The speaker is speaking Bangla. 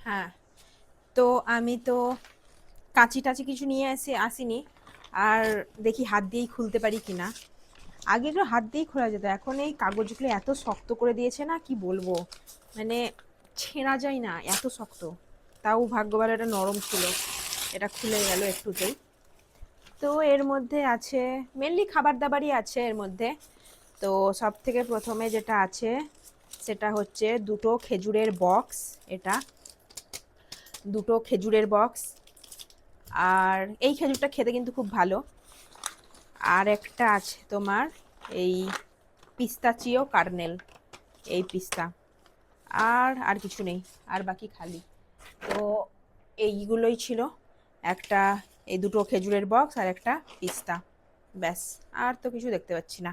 হ্যাঁ, তো আমি তো কাঁচি টাচি কিছু নিয়ে আসিনি। আর দেখি হাত দিয়েই খুলতে পারি কিনা। আগে তো হাত দিয়েই খোলা যেত, এখন এই কাগজগুলো এত শক্ত করে দিয়েছে না, কি বলবো, মানে ছেঁড়া যায় না, এত শক্ত। তাও ভাগ্য ভালো এটা নরম ছিল, এটা খুলে গেল একটুতেই। তো এর মধ্যে আছে মেনলি খাবার দাবারই আছে এর মধ্যে। তো সব থেকে প্রথমে যেটা আছে সেটা হচ্ছে দুটো খেজুরের বক্স। এটা দুটো খেজুরের বক্স। আর এই খেজুরটা খেতে কিন্তু খুব ভালো। আর একটা আছে তোমার এই পিস্তাচিও কার্নেল, এই পিস্তা। আর আর কিছু নেই, আর বাকি খালি। তো এইগুলোই ছিল, একটা এই দুটো খেজুরের বক্স আর একটা পিস্তা, ব্যাস। আর তো কিছু দেখতে পাচ্ছি না।